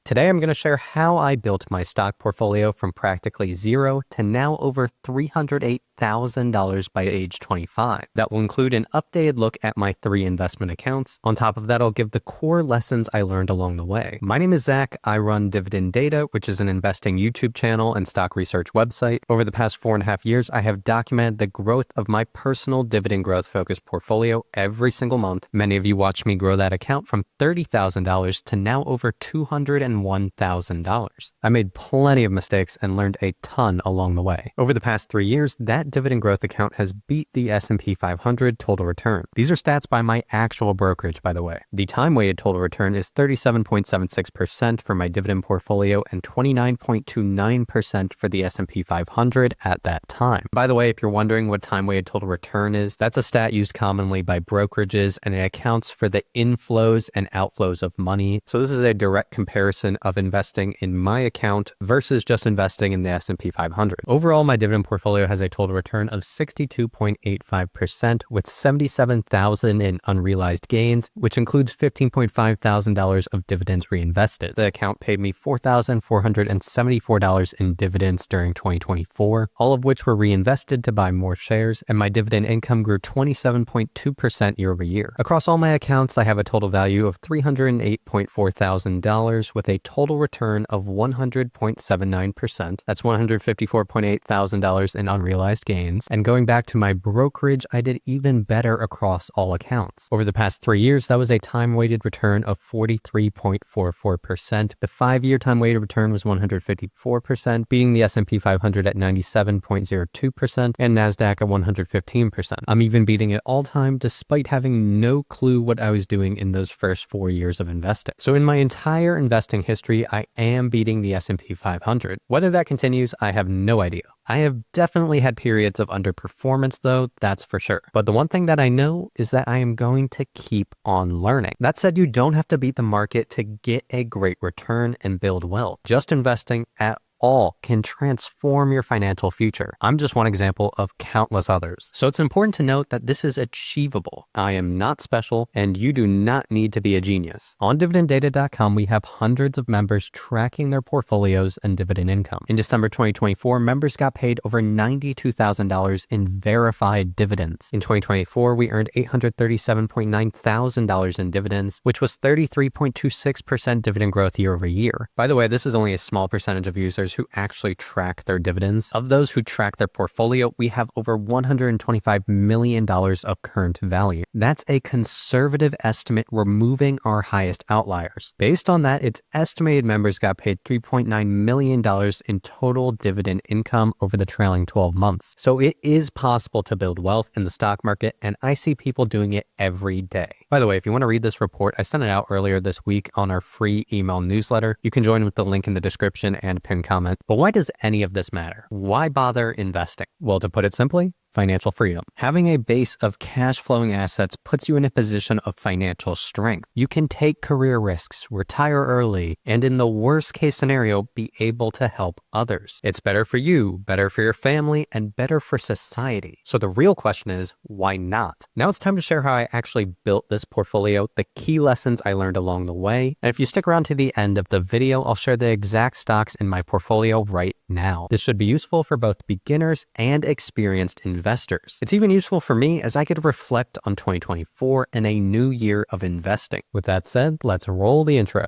Today I'm going to share how I built my stock portfolio from practically zero to now over $308,000 by age 25. That will include an updated look at my 3 investment accounts. On top of that, I'll give the core lessons I learned along the way. My name is Zach. I run Dividend Data, which is an investing YouTube channel and stock research website. Over the past 4.5 years, I have documented the growth of my personal dividend growth focused portfolio every single month. Many of you watched me grow that account from $30,000 to now over $201,000. I made plenty of mistakes and learned a ton along the way. Over the past 3 years, that dividend growth account has beat the S&P 500 total return. These are stats by my actual brokerage, by the way. The time-weighted total return is 37.76% for my dividend portfolio and 29.29% for the S&P 500 at that time. By the way, if you're wondering what time-weighted total return is, that's a stat used commonly by brokerages, and it accounts for the inflows and outflows of money. So this is a direct comparison of investing in my account versus just investing in the S&P 500. Overall, my dividend portfolio has a total return of 62.85% with $77,000 in unrealized gains, which includes $15,500 of dividends reinvested. The account paid me $4,474 in dividends during 2024, all of which were reinvested to buy more shares, and my dividend income grew 27.2% year over year. Across all my accounts, I have a total value of $308,400 with a total return of 100.79%. That's $154,800 in unrealized gains. And going back to my brokerage, I did even better across all accounts. Over the past 3 years, that was a time-weighted return of 43.44%. The 5-year time-weighted return was 154%, beating the S&P 500 at 97.02% and NASDAQ at 115%. I'm even beating it all time despite having no clue what I was doing in those first 4 years of investing. So in my entire investing history, I am beating the S&P 500. Whether that continues, I have no idea. I have definitely had periods of underperformance though, that's for sure. But the one thing that I know is that I am going to keep on learning. That said, you don't have to beat the market to get a great return and build wealth. Just investing at all can transform your financial future. I'm just one example of countless others. So it's important to note that this is achievable. I am not special, and you do not need to be a genius. On dividenddata.com, we have hundreds of members tracking their portfolios and dividend income. In December 2024, members got paid over $92,000 in verified dividends. In 2024, we earned $837,900 in dividends, which was 33.26% dividend growth year over year. By the way, this is only a small percentage of users who actually track their dividends. Of those who track their portfolio, we have over $125 million of current value. That's a conservative estimate, removing our highest outliers. Based on that, it's estimated members got paid $3.9 million in total dividend income over the trailing 12 months. So it is possible to build wealth in the stock market, and I see people doing it every day. By the way, if you want to read this report, I sent it out earlier this week on our free email newsletter. You can join with the link in the description and pin comment. But why does any of this matter? Why bother investing? Well, to put it simply, financial freedom. Having a base of cash flowing assets puts you in a position of financial strength. You can take career risks, retire early, and in the worst case scenario, be able to help others. It's better for you, better for your family, and better for society. So the real question is, why not? Now it's time to share how I actually built this portfolio, the key lessons I learned along the way. And if you stick around to the end of the video, I'll share the exact stocks in my portfolio right now. This should be useful for both beginners and experienced investors. It's even useful for me as I could reflect on 2024 and a new year of investing. With that said, let's roll the intro.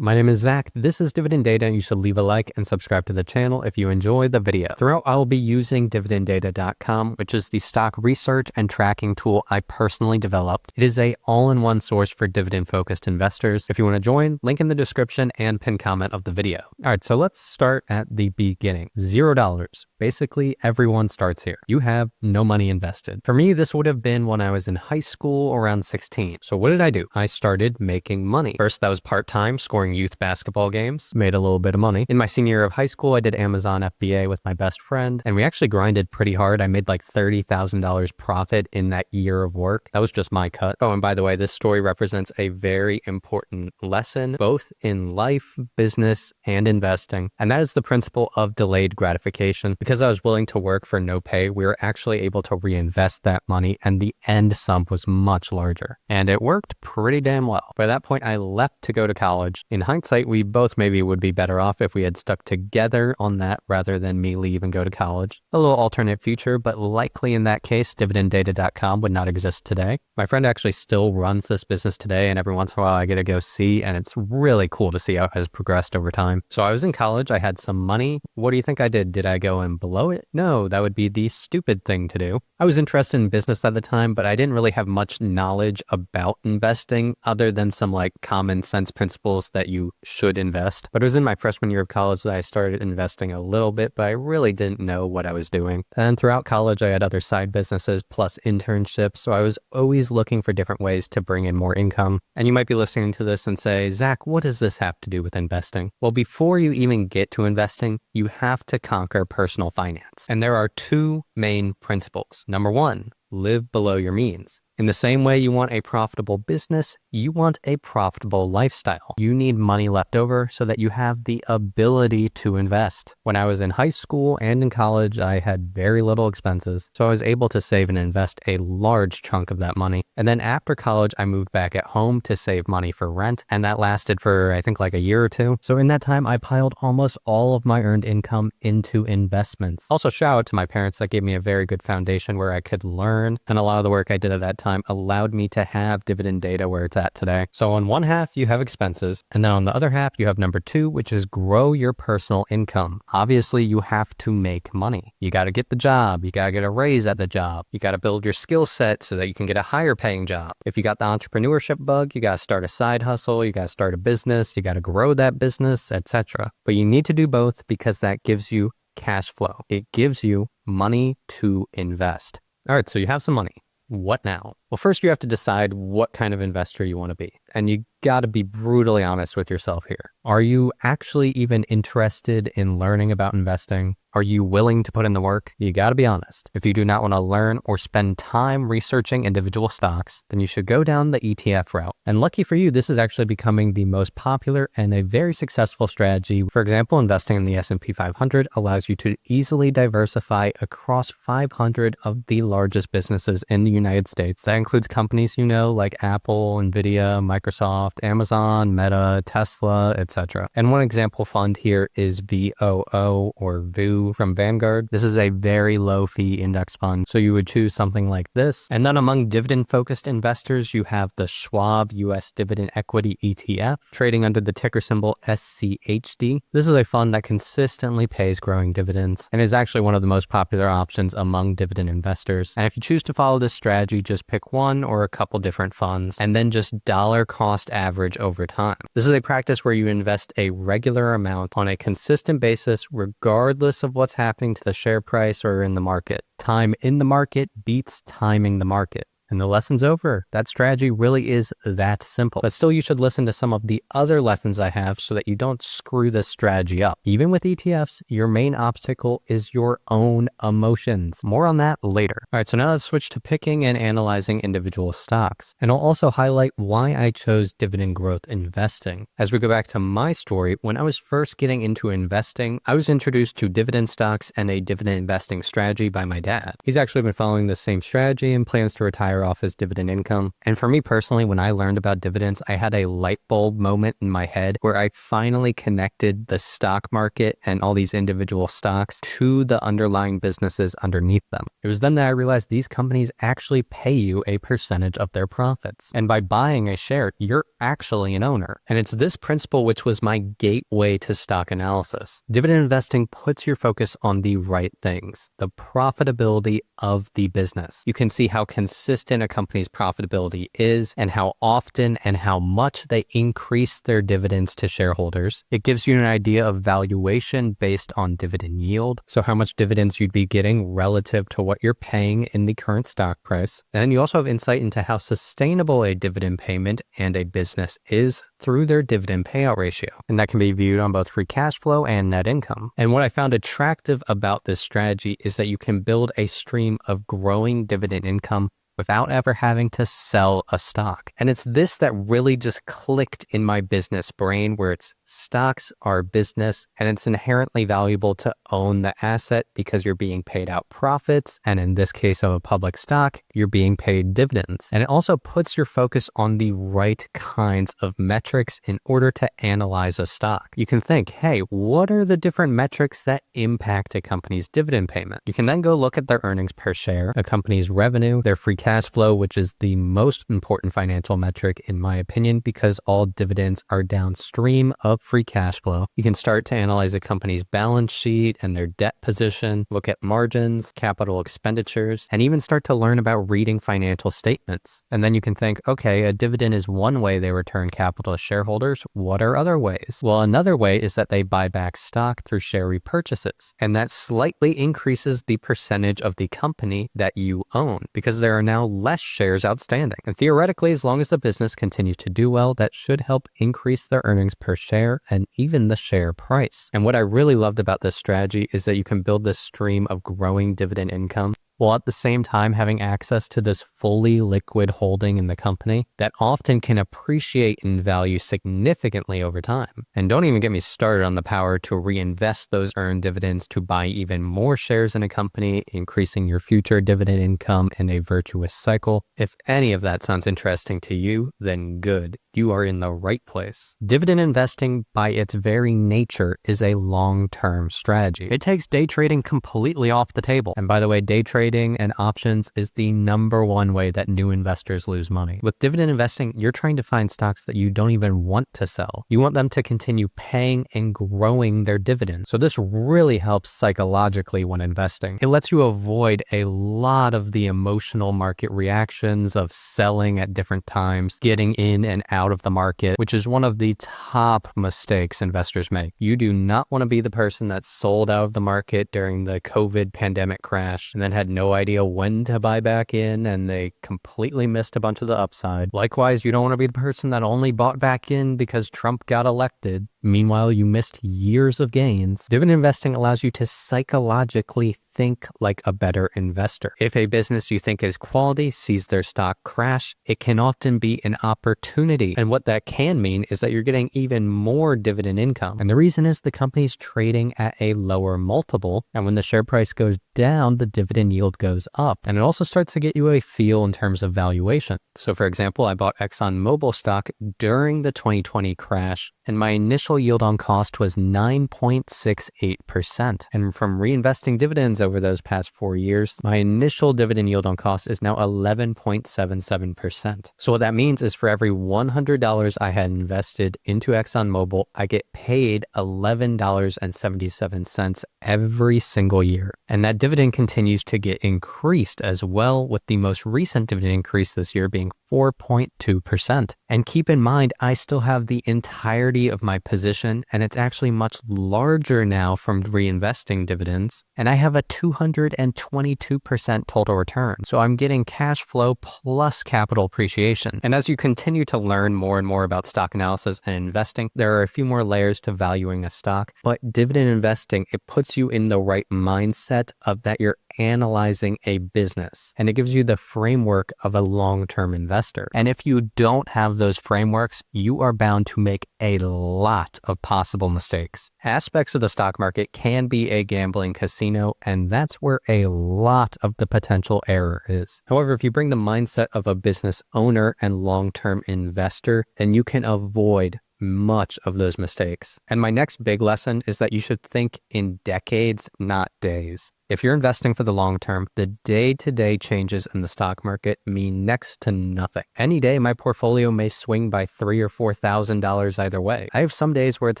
My name is Zach. This is Dividend Data, and you should leave a like and subscribe to the channel if you enjoy the video. Throughout, I will be using dividenddata.com, which is the stock research and tracking tool I personally developed. It is a all-in-one source for dividend-focused investors. If you want to join, link in the description and pinned comment of the video. All right, so let's start at the beginning. $0. Basically, everyone starts here. You have no money invested. For me, this would have been when I was in high school around 16. So what did I do? I started making money. First, that was part-time, scoring youth basketball games, made a little bit of money. In my senior year of high school, I did Amazon FBA with my best friend, and we actually grinded pretty hard. I made like $30,000 profit in that year of work. That was just my cut. Oh, and by the way, this story represents a very important lesson, both in life, business, and investing. And that is the principle of delayed gratification. Because I was willing to work for no pay, we were actually able to reinvest that money, and the end sum was much larger. And it worked pretty damn well. By that point, I left to go to college. In hindsight, we both maybe would be better off if we had stuck together on that rather than me leave and go to college. A little alternate future, but likely in that case, dividenddata.com would not exist today. My friend actually still runs this business today, and every once in a while I get to go see, and it's really cool to see how it has progressed over time. So I was in college, I had some money. What do you think I did? Did I go and blow it? No, that would be the stupid thing to do. I was interested in business at the time, but I didn't really have much knowledge about investing other than some like common sense principles that you should invest. But it was in my freshman year of college that I started investing a little bit, but I really didn't know what I was doing. And throughout college, I had other side businesses plus internships, so I was always looking for different ways to bring in more income. And you might be listening to this and say, Zach, what does this have to do with investing? Well, before you even get to investing, you have to conquer personal finance. And there are two main principles. Number one, live below your means. In the same way you want a profitable business, you want a profitable lifestyle. You need money left over so that you have the ability to invest. When I was in high school and in college, I had very little expenses, so I was able to save and invest a large chunk of that money. And then after college, I moved back at home to save money for rent, and that lasted for I think like a year or two. So in that time, I piled almost all of my earned income into investments. Also, shout out to my parents that gave me a very good foundation where I could learn, and a lot of the work I did at that time allowed me to have dividend data where it's at today. So on one half, you have expenses, and then on the other half, you have number two, which is grow your personal income. Obviously, you have to make money. You got to get the job. You got to get a raise at the job. You got to build your skill set so that you can get a higher paying job. If you got the entrepreneurship bug, you got to start a side hustle. You got to start a business. You got to grow that business, etc. But you need to do both because that gives you cash flow. It gives you money to invest. All right, so you have some money. What now? Well, first you have to decide what kind of investor you want to be. And you got to be brutally honest with yourself here. Are you actually even interested in learning about investing? Are you willing to put in the work? You got to be honest. If you do not want to learn or spend time researching individual stocks, then you should go down the ETF route. And lucky for you, this is actually becoming the most popular and a very successful strategy. For example, investing in the S&P 500 allows you to easily diversify across 500 of the largest businesses in the United States. That includes companies you know like Apple, Nvidia, Microsoft, Amazon, Meta, Tesla, etc. And one example fund here is VOO or VOO from Vanguard. This is a very low fee index fund, so you would choose something like this. And then among dividend focused investors, you have the Schwab US Dividend Equity ETF, trading under the ticker symbol SCHD. This is a fund that consistently pays growing dividends and is actually one of the most popular options among dividend investors. And if you choose to follow this strategy, just pick one or a couple different funds and then just dollar cost average over time. This is a practice where you invest a regular amount on a consistent basis regardless of what's happening to the share price or in the market. Time in the market beats timing the market. And the lesson's over. That strategy really is that simple. But still, you should listen to some of the other lessons I have so that you don't screw this strategy up. Even with ETFs, your main obstacle is your own emotions. More on that later. All right, so now let's switch to picking and analyzing individual stocks. And I'll also highlight why I chose dividend growth investing. As we go back to my story, when I was first getting into investing, I was introduced to dividend stocks and a dividend investing strategy by my dad. He's actually been following the same strategy and plans to retire off his dividend income. And for me personally, when I learned about dividends, I had a light bulb moment in my head where I finally connected the stock market and all these individual stocks to the underlying businesses underneath them. It was then that I realized these companies actually pay you a percentage of their profits. And by buying a share, you're actually an owner. And it's this principle which was my gateway to stock analysis. Dividend investing puts your focus on the right things, the profitability of the business. You can see how consistent often a company's profitability is and how often and how much they increase their dividends to shareholders. It gives you an idea of valuation based on dividend yield, so how much dividends you'd be getting relative to what you're paying in the current stock price. And then you also have insight into how sustainable a dividend payment and a business is through their dividend payout ratio. And that can be viewed on both free cash flow and net income. And what I found attractive about this strategy is that you can build a stream of growing dividend income without ever having to sell a stock. And it's this that really just clicked in my business brain, where it's stocks are business and it's inherently valuable to own the asset because you're being paid out profits. And in this case of a public stock, you're being paid dividends. And it also puts your focus on the right kinds of metrics in order to analyze a stock. You can think, hey, what are the different metrics that impact a company's dividend payment? You can then go look at their earnings per share, a company's revenue, their free cash flow, which is the most important financial metric in my opinion, because all dividends are downstream of free cash flow. You can start to analyze a company's balance sheet and their debt position, look at margins, capital expenditures, and even start to learn about reading financial statements. And then you can think, okay, a dividend is one way they return capital to shareholders. What are other ways? Well, another way is that they buy back stock through share repurchases. And that slightly increases the percentage of the company that you own because there are now less shares outstanding. And theoretically, as long as the business continues to do well, that should help increase their earnings per share and even the share price. And what I really loved about this strategy is that you can build this stream of growing dividend income while at the same time having access to this fully liquid holding in the company that often can appreciate in value significantly over time. And don't even get me started on the power to reinvest those earned dividends to buy even more shares in a company, increasing your future dividend income in a virtuous cycle. If any of that sounds interesting to you, then good. You are in the right place. Dividend investing, by its very nature, is a long-term strategy. It takes day trading completely off the table. And by the way, day trading and options is the number one way that new investors lose money. With dividend investing, you're trying to find stocks that you don't even want to sell. You want them to continue paying and growing their dividends. So this really helps psychologically when investing. It lets you avoid a lot of the emotional market reactions of selling at different times, getting in and out of the market, which is one of the top mistakes investors make. You do not want to be the person that sold out of the market during the COVID pandemic crash and then had no idea when to buy back in and they completely missed a bunch of the upside. Likewise, you don't want to be the person that only bought back in because Trump got elected. Meanwhile, you missed years of gains. Dividend investing allows you to psychologically think like a better investor. If a business you think is quality sees their stock crash, it can often be an opportunity. And what that can mean is that you're getting even more dividend income. And the reason is the company's trading at a lower multiple. And when the share price goes down, the dividend yield goes up. And it also starts to get you a feel in terms of valuation. So for example, I bought ExxonMobil stock during the 2020 crash, and my initial yield on cost was 9.68%. And from reinvesting dividends over those past 4 years, my initial dividend yield on cost is now 11.77%. So what that means is for every $100 I had invested into ExxonMobil, I get paid $11.77 every single year. And that dividend continues to get increased as well, with the most recent dividend increase this year being 4.2%. And keep in mind, I still have the entirety of my position, and it's actually much larger now from reinvesting dividends. And I have a 222% total return. So I'm getting cash flow plus capital appreciation. And as you continue to learn more and more about stock analysis and investing, there are a few more layers to valuing a stock. But dividend investing, it puts you in the right mindset of that you're analyzing a business, and it gives you the framework of a long-term investor. And if you don't have those frameworks, you are bound to make a lot of possible mistakes. Aspects of the stock market can be a gambling casino, and that's where a lot of the potential error is. However, if you bring the mindset of a business owner and long-term investor, then you can avoid much of those mistakes. And my next big lesson is that you should think in decades, not days. If you're investing for the long term, the day-to-day changes in the stock market mean next to nothing. Any day, my portfolio may swing by $3,000 or $4,000 either way. I have some days where it's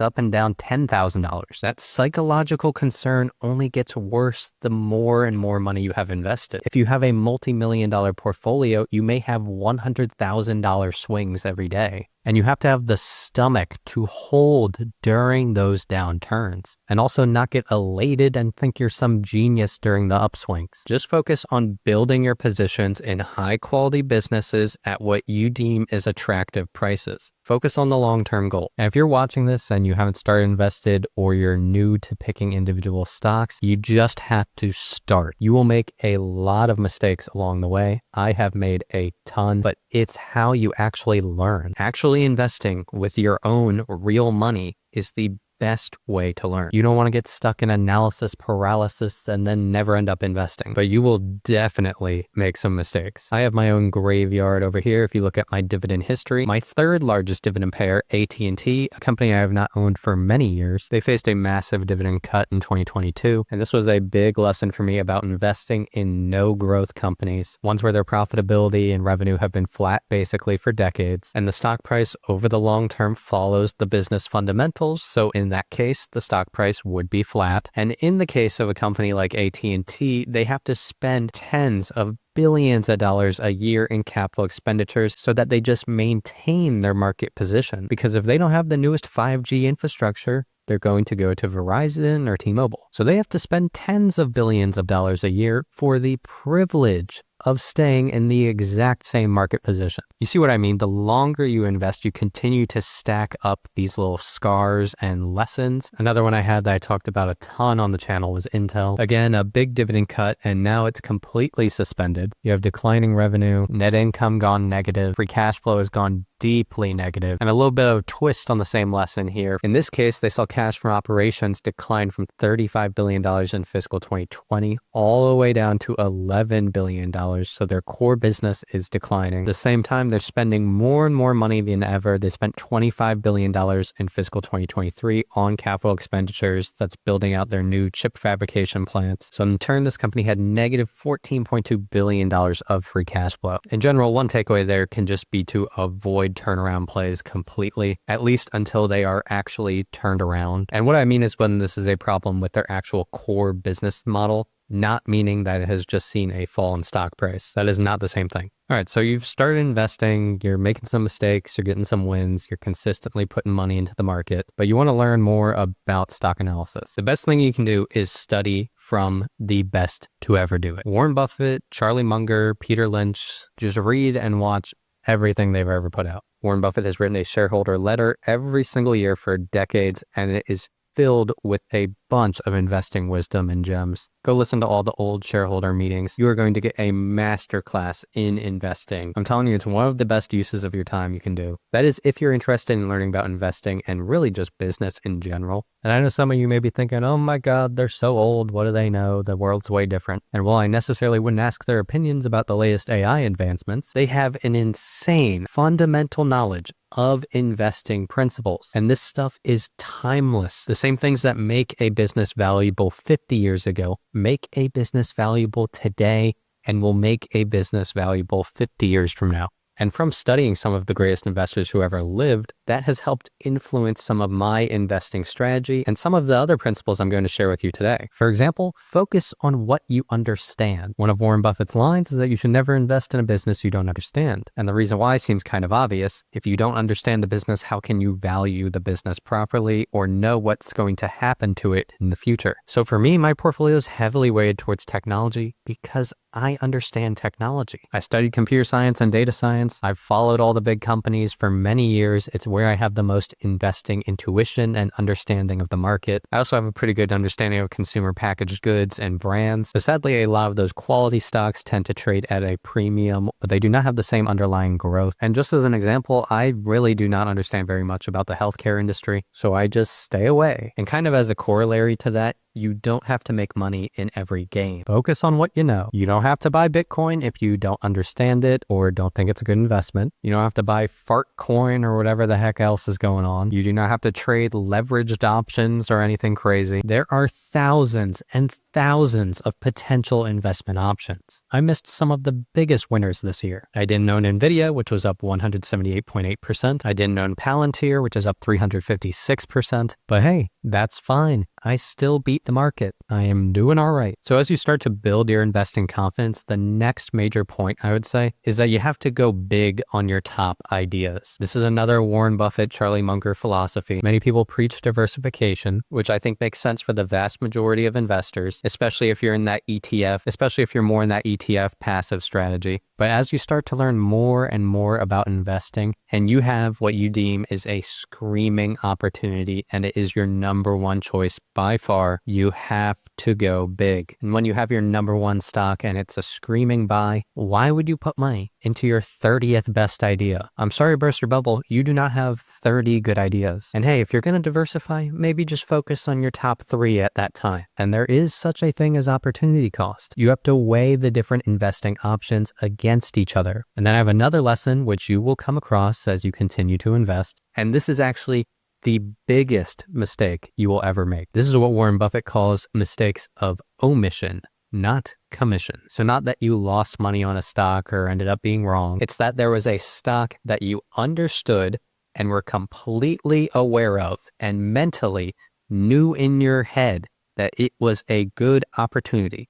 up and down $10,000. That psychological concern only gets worse the more and more money you have invested. If you have a multi-million-dollar portfolio, you may have $100,000 swings every day. And you have to have the stomach to hold during those downturns and also not get elated and think you're some genius during the upswings. Just focus on building your positions in high quality businesses at what you deem is attractive prices. Focus on the long-term goal. And if you're watching this and you haven't started invested or you're new to picking individual stocks, you just have to start. You will make a lot of mistakes along the way. I have made a ton, but it's how you actually learn. Actually investing with your own real money is the best way to learn. You don't want to get stuck in analysis paralysis and then never end up investing, but you will definitely make some mistakes. I have my own graveyard over here. If you look at my dividend history, my third largest dividend payer, AT&T, a company I have not owned for many years, they faced a massive dividend cut in 2022. And this was a big lesson for me about investing in no growth companies, ones where their profitability and revenue have been flat basically for decades. And the stock price over the long term follows the business fundamentals. So in that case, the stock price would be flat. And in the case of a company like AT&T, they have to spend tens of billions of dollars a year in capital expenditures so that they just maintain their market position. Because if they don't have the newest 5G infrastructure, they're going to go to Verizon or T-Mobile. So they have to spend tens of billions of dollars a year for the privilege of staying in the exact same market position. You see what I mean? The longer you invest, you continue to stack up these little scars and lessons. Another one I had that I talked about a ton on the channel was Intel. Again, a big dividend cut, and now it's completely suspended. You have declining revenue, net income gone negative, free cash flow has gone deeply negative, and a little bit of a twist on the same lesson here. In this case, they saw cash from operations decline from $35 billion in fiscal 2020 all the way down to $11 billion. So their core business is declining. At the same time, they're spending more and more money than ever. They spent $25 billion in fiscal 2023 on capital expenditures that's building out their new chip fabrication plants. So in turn, this company had negative $14.2 billion of free cash flow. In general, one takeaway there can just be to avoid turnaround plays completely, at least until they are actually turned around. And what I mean is when this is a problem with their actual core business model, not meaning that it has just seen a fall in stock price. That is not the same thing. All right, so you've started investing, you're making some mistakes, you're getting some wins, you're consistently putting money into the market, but you want to learn more about stock analysis. The best thing you can do is study from the best to ever do it. Warren Buffett, Charlie Munger, Peter Lynch, just read and watch everything they've ever put out. Warren Buffett has written a shareholder letter every single year for decades, and it is filled with a bunch of investing wisdom and gems. Go listen to all the old shareholder meetings. You are going to get a masterclass in investing. I'm telling you, it's one of the best uses of your time you can do. That is if you're interested in learning about investing and really just business in general. And I know some of you may be thinking, oh my God, they're so old. What do they know? The world's way different. And while I necessarily wouldn't ask their opinions about the latest AI advancements, they have an insane fundamental knowledge of investing principles. And this stuff is timeless. The same things that make a business valuable 50 years ago make a business valuable today and will make a business valuable 50 years from now. And from studying some of the greatest investors who ever lived, that has helped influence some of my investing strategy and some of the other principles I'm going to share with you today. For example, focus on what you understand. One of Warren Buffett's lines is that you should never invest in a business you don't understand. And the reason why seems kind of obvious. If you don't understand the business, how can you value the business properly or know what's going to happen to it in the future? So for me, my portfolio is heavily weighted towards technology because I understand technology. I studied computer science and data science. I've followed all the big companies for many years. It's where I have the most investing intuition and understanding of the market. I also have a pretty good understanding of consumer packaged goods and brands. But sadly, a lot of those quality stocks tend to trade at a premium, but they do not have the same underlying growth. And just as an example, I really do not understand very much about the healthcare industry, so I just stay away. And kind of as a corollary to that, You don't have to make money in every game. Focus on what you know. You don't have to buy Bitcoin if you don't understand it or don't think it's a good investment. You don't have to buy fart coin or whatever the heck else is going on. You do not have to trade leveraged options or anything crazy. There are thousands and thousands of potential investment options. I missed some of the biggest winners this year. I didn't own Nvidia, which was up 178.8%. I didn't own Palantir, which is up 356%. But hey, that's fine. I still beat the market. I am doing all right. So as you start to build your investing confidence, the next major point I would say is that you have to go big on your top ideas. This is another Warren Buffett, Charlie Munger philosophy. Many people preach diversification, which I think makes sense for the vast majority of investors, especially if you're in that ETF, especially if you're more in that ETF passive strategy. But as you start to learn more and more about investing, and you have what you deem is a screaming opportunity, and it is your number one choice by far, you have to go big. And when you have your number one stock and it's a screaming buy, why would you put money into your 30th best idea? I'm sorry to burst your bubble, you do not have 30 good ideas. And hey, if you're going to diversify, maybe just focus on your top 3 at that time. And there is such a thing as opportunity cost. You have to weigh the different investing options against each other. And then I have another lesson which you will come across as you continue to invest. And this is actually the biggest mistake you will ever make. This is what Warren Buffett calls mistakes of omission, not commission. So not that you lost money on a stock or ended up being wrong. It's that there was a stock that you understood and were completely aware of and mentally knew in your head that it was a good opportunity.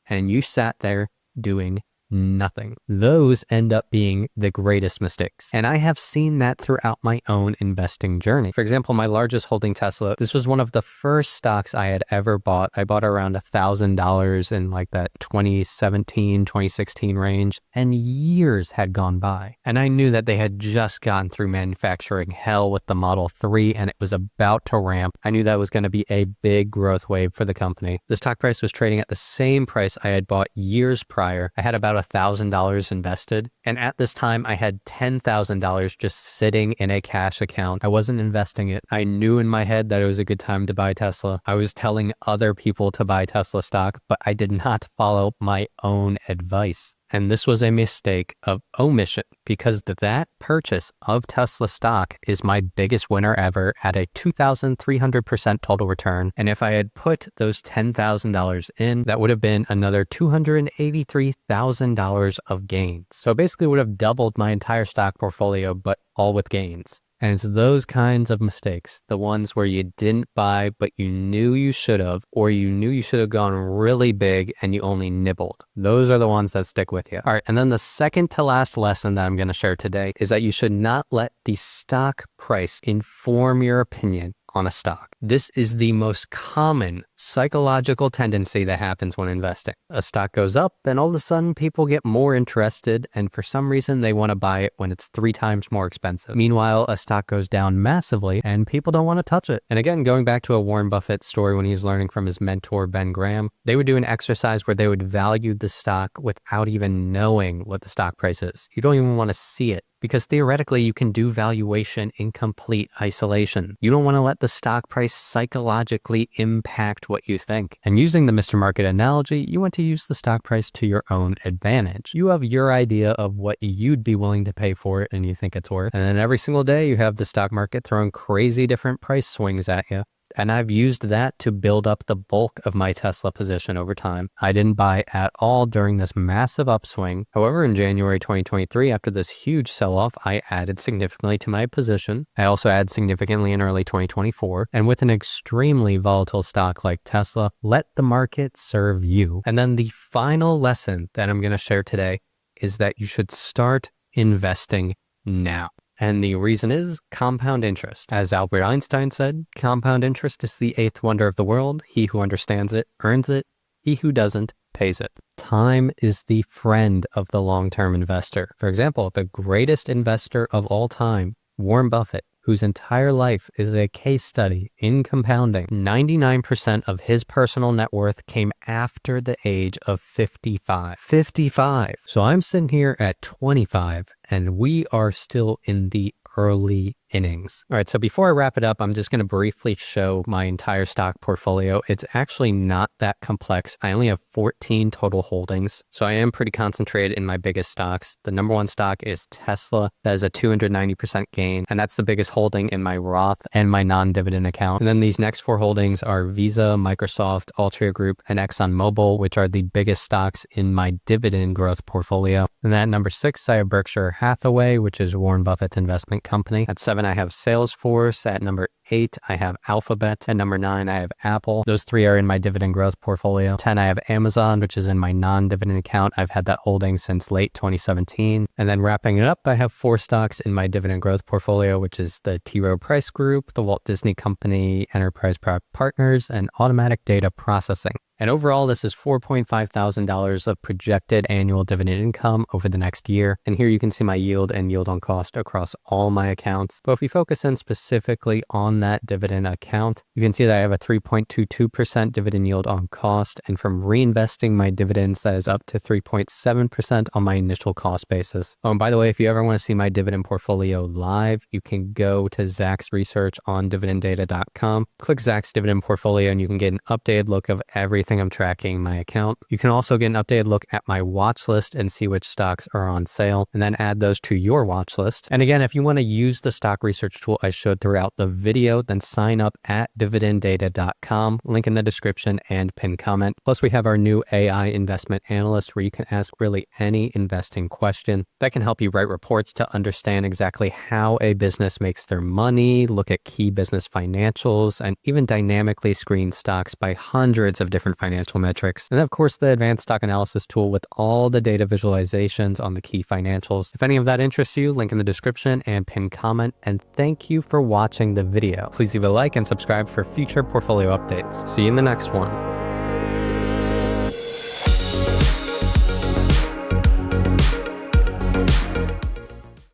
And you sat there doing nothing. Those end up being the greatest mistakes. And I have seen that throughout my own investing journey. For example, my largest holding, Tesla, this was one of the first stocks I had ever bought. I bought around $1,000 in like that 2017, 2016 range, and years had gone by. And I knew that they had just gone through manufacturing hell with the Model 3 and it was about to ramp. I knew that was going to be a big growth wave for the company. The stock price was trading at the same price I had bought years prior. I had about $1,000 invested. And at this time, I had $10,000 just sitting in a cash account. I wasn't investing it. I knew in my head that it was a good time to buy Tesla. I was telling other people to buy Tesla stock, but I did not follow my own advice. And this was a mistake of omission because that purchase of Tesla stock is my biggest winner ever at a 2,300% total return. And if I had put those $10,000 in, that would have been another $283,000 of gains. So basically would have doubled my entire stock portfolio, but all with gains. And it's those kinds of mistakes, the ones where you didn't buy, but you knew you should have, or you knew you should have gone really big and you only nibbled. Those are the ones that stick with you. All right. And then the second to last lesson that I'm going to share today is that you should not let the stock price inform your opinion on a stock. This is the most common psychological tendency that happens when investing. A stock goes up and all of a sudden people get more interested and for some reason they want to buy it when it's 3 times more expensive. Meanwhile, a stock goes down massively and people don't want to touch it. And again, going back to a Warren Buffett story when he's learning from his mentor, Ben Graham, they would do an exercise where they would value the stock without even knowing what the stock price is. You don't even want to see it. Because theoretically, you can do valuation in complete isolation. You don't want to let the stock price psychologically impact what you think. And using the Mr. Market analogy, you want to use the stock price to your own advantage. You have your idea of what you'd be willing to pay for it and you think it's worth. And then every single day you have the stock market throwing crazy different price swings at you. And I've used that to build up the bulk of my Tesla position over time. I didn't buy at all during this massive upswing. However, in January 2023, after this huge sell-off, I added significantly to my position. I also added significantly in early 2024. And with an extremely volatile stock like Tesla, let the market serve you. And then the final lesson that I'm going to share today is that you should start investing now. And the reason is compound interest. As Albert Einstein said, compound interest is the 8th wonder of the world. He who understands it earns it. He who doesn't pays it. Time is the friend of the long-term investor. For example, the greatest investor of all time, Warren Buffett, whose entire life is a case study in compounding. 99% of his personal net worth came after the age of 55. 55. So I'm sitting here at 25 and we are still in the early innings. All right, so before I wrap it up, I'm just going to briefly show my entire stock portfolio. It's actually not that complex. I only have 14 total holdings, so I am pretty concentrated in my biggest stocks. The number one stock is Tesla. That is a 290% gain, and that's the biggest holding in my Roth and my non-dividend account. And then these next four holdings are Visa, Microsoft, Altria Group, and ExxonMobil, which are the biggest stocks in my dividend growth portfolio. And then at number 6, I have Berkshire Hathaway, which is Warren Buffett's investment company. At 7, I have Salesforce. At number 8, I have Alphabet. At number 9, I have Apple. Those 3 are in my dividend growth portfolio. 10, I have Amazon, which is in my non-dividend account. I've had that holding since late 2017. And then wrapping it up, I have 4 stocks in my dividend growth portfolio, which is the T. Rowe Price Group, the Walt Disney Company, Enterprise Partners, and Automatic Data Processing. And overall, this is $4.5 thousand of projected annual dividend income over the next year. And here you can see my yield and yield on cost across all my accounts. But if we focus in specifically on that dividend account, you can see that I have a 3.22% dividend yield on cost. And from reinvesting my dividends, that is up to 3.7% on my initial cost basis. Oh, and by the way, if you ever want to see my dividend portfolio live, you can go to Zach's research on dividenddata.com. Click Zach's dividend portfolio and you can get an updated look of everything I'm tracking in my account. You can also get an updated look at my watch list and see which stocks are on sale, and then add those to your watch list. And again, if you want to use the stock research tool I showed throughout the video, then sign up at dividenddata.com, link in the description and pinned comment. Plus, we have our new AI investment analyst where you can ask really any investing question that can help you write reports to understand exactly how a business makes their money, look at key business financials, and even dynamically screen stocks by hundreds of different financial metrics. And of course, the advanced stock analysis tool with all the data visualizations on the key financials. If any of that interests you, link in the description and pinned comment. And thank you for watching the video. Please leave a like and subscribe for future portfolio updates. See you in the next one.